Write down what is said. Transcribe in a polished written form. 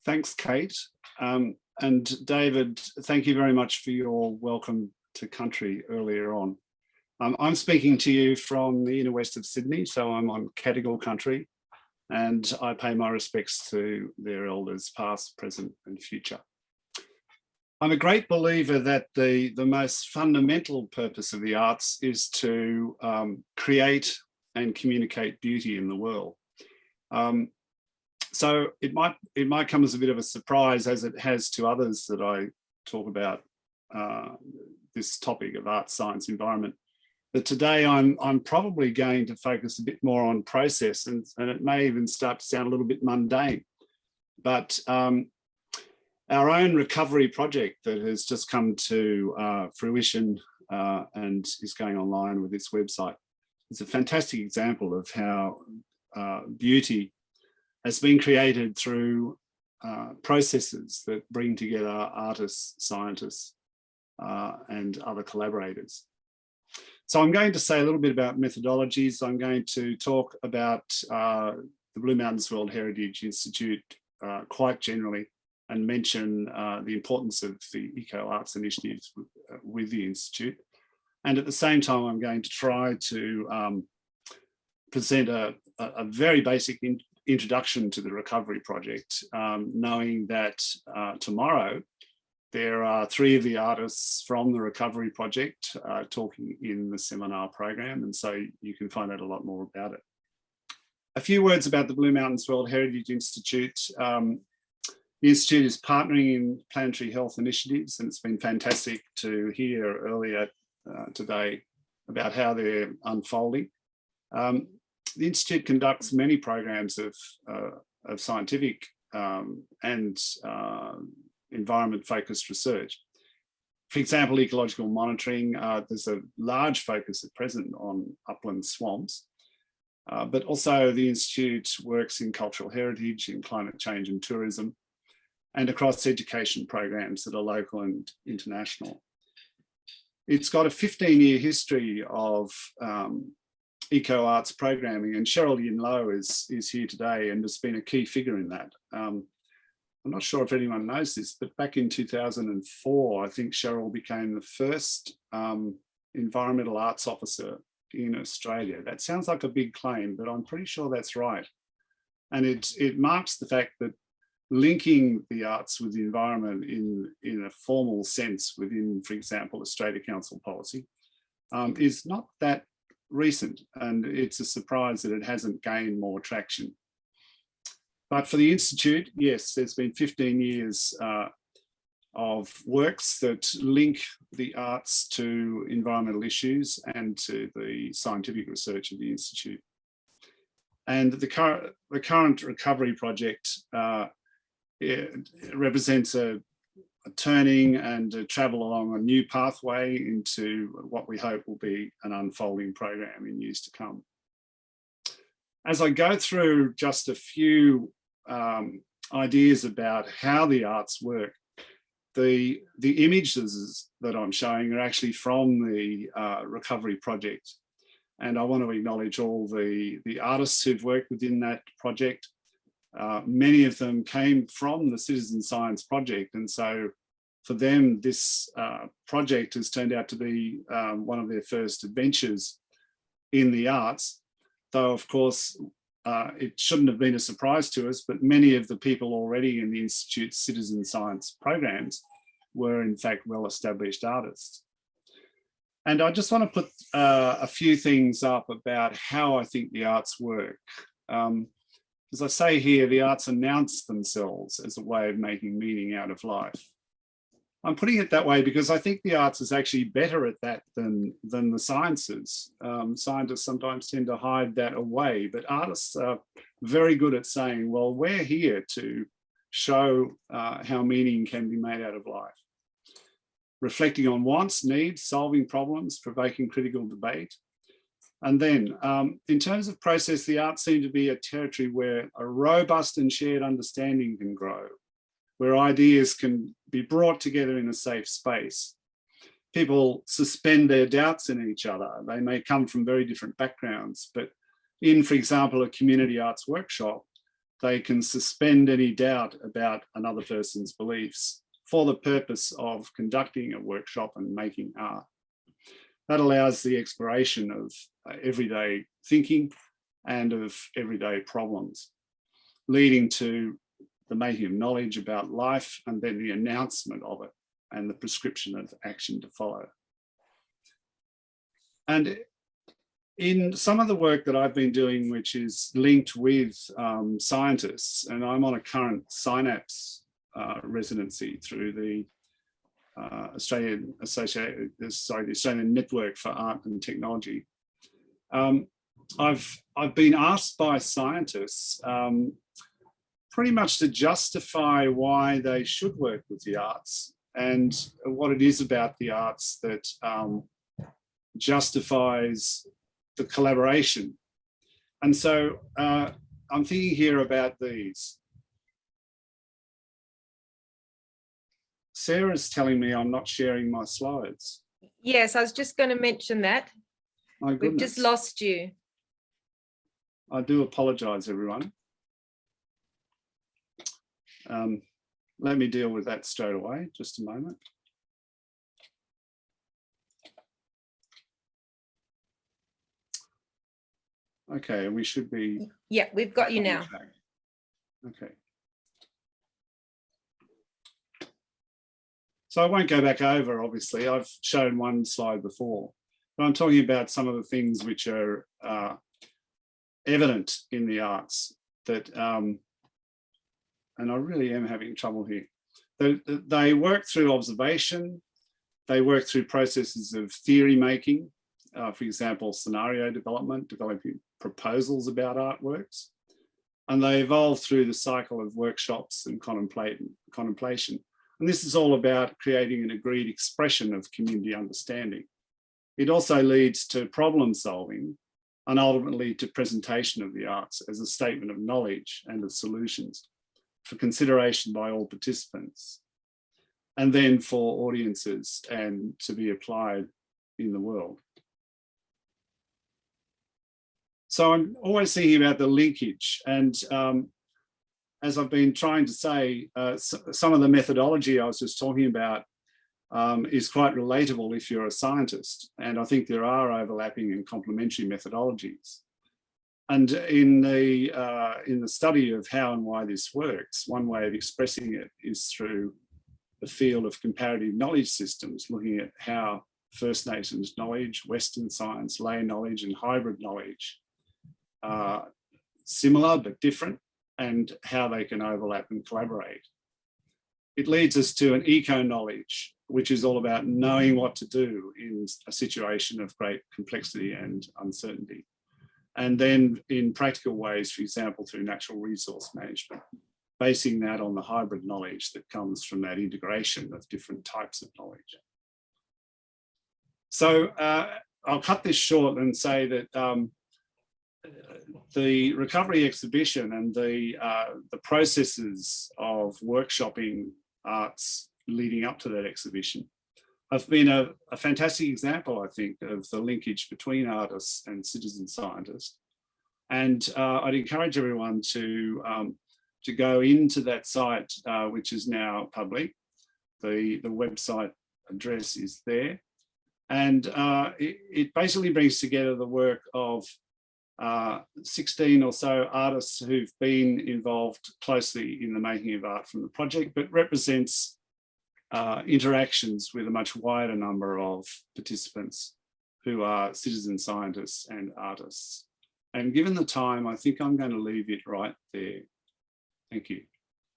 Thanks, Kate. And David, thank you very much for your welcome to country earlier on. I'm speaking to you from the inner west of Sydney, so I'm on Cadigal country, and I pay my respects to their elders past, present and future. I'm a great believer that the most fundamental purpose of the arts is to create and communicate beauty in the world. So it might come as a bit of a surprise, as it has to others that I talk about this topic of art, science, environment. But today I'm probably going to focus a bit more on process, and it may even start to sound a little bit mundane. But our own recovery project that has just come to fruition and is going online with its website is a fantastic example of how beauty has been created through processes that bring together artists, scientists, and other collaborators. So I'm going to say a little bit about methodologies. I'm going to talk about the Blue Mountains World Heritage Institute quite generally, and mention the importance of the eco-arts initiatives with the Institute. And at the same time, I'm going to try to present a very basic introduction to the recovery project, knowing that tomorrow there are 3 of the artists from the recovery project talking in the seminar program, and so you can find out a lot more about it. A few words about the Blue Mountains World Heritage Institute. The Institute is partnering in planetary health initiatives, and it's been fantastic to hear earlier today about how they're unfolding. The Institute conducts many programs of scientific and environment-focused research. For example, ecological monitoring, there's a large focus at present on upland swamps, but also the Institute works in cultural heritage, in climate change and tourism, and across education programs that are local and international. It's got a 15-year history of eco-arts programming, and Cheryl Yin-Low is here today and has been a key figure in that. I'm not sure if anyone knows this, but back in 2004, I think Cheryl became the first environmental arts officer in Australia. That sounds like a big claim, but I'm pretty sure that's right. And it marks the fact that linking the arts with the environment in a formal sense within, for example, Australia Council policy is not that recent, and it's a surprise that it hasn't gained more traction. But for the Institute, yes, there's been 15 years of works that link the arts to environmental issues and to the scientific research of the Institute. And the current recovery project it represents a turning and a travel along a new pathway into what we hope will be an unfolding program in years to come. As I go through just a few ideas about how the arts work, the images that I'm showing are actually from the recovery project. And I want to acknowledge all the artists who've worked within that project. Many of them came from the Citizen Science Project, and so for them this project has turned out to be one of their first adventures in the arts, though of course it shouldn't have been a surprise to us, but many of the people already in the Institute's Citizen Science programs were in fact well-established artists. And I just want to put a few things up about how I think the arts work. As I say here, the arts announce themselves as a way of making meaning out of life. I'm putting it that way because I think the arts is actually better at that than the sciences. Scientists sometimes tend to hide that away, but artists are very good at saying, well, we're here to show how meaning can be made out of life. Reflecting on wants, needs, solving problems, provoking critical debate. And then in terms of process, the arts seem to be a territory where a robust and shared understanding can grow, where ideas can be brought together in a safe space. People suspend their doubts in each other. They may come from very different backgrounds, but in, for example, a community arts workshop, they can suspend any doubt about another person's beliefs for the purpose of conducting a workshop and making art. That allows the exploration of everyday thinking and of everyday problems, leading to the making of knowledge about life and then the announcement of it and the prescription of action to follow. And in some of the work that I've been doing, which is linked with scientists, and I'm on a current Synapse residency through the the Australian Network for Art and Technology. I've been asked by scientists pretty much to justify why they should work with the arts and what it is about the arts that justifies the collaboration. And so I'm thinking here about these. Sarah's telling me I'm not sharing my slides. Yes, I was just going to mention that. My goodness. We've just lost you. I do apologise, everyone. Let me deal with that straight away, just a moment. Okay, we should be... Yeah, we've got you now. Okay. So I won't go back over, obviously. I've shown one slide before, but I'm talking about some of the things which are evident in the arts that, and I really am having trouble here. They work through observation, they work through processes of theory making, for example, scenario development, developing proposals about artworks, and they evolve through the cycle of workshops and contemplation. And this is all about creating an agreed expression of community understanding. It also leads to problem solving and ultimately to presentation of the arts as a statement of knowledge and of solutions for consideration by all participants, and then for audiences and to be applied in the world. So I'm always thinking about the linkage, and as I've been trying to say, some of the methodology I was just talking about is quite relatable if you're a scientist, and I think there are overlapping and complementary methodologies. And in the study of how and why this works, one way of expressing it is through the field of comparative knowledge systems, looking at how First Nations knowledge, Western science, lay knowledge, and hybrid knowledge are similar but different, and how they can overlap and collaborate. It leads us to an eco-knowledge, which is all about knowing what to do in a situation of great complexity and uncertainty. And then in practical ways, for example, through natural resource management, basing that on the hybrid knowledge that comes from that integration of different types of knowledge. So I'll cut this short and say that the recovery exhibition and the processes of workshopping arts leading up to that exhibition have been a fantastic example, I think, of the linkage between artists and citizen scientists. And I'd encourage everyone to go into that site, which is now public. The website address is there. And it basically brings together the work of 16 or so artists who've been involved closely in the making of art from the project, but represents interactions with a much wider number of participants who are citizen scientists and artists. And given the time, I think I'm going to leave it right there. Thank you.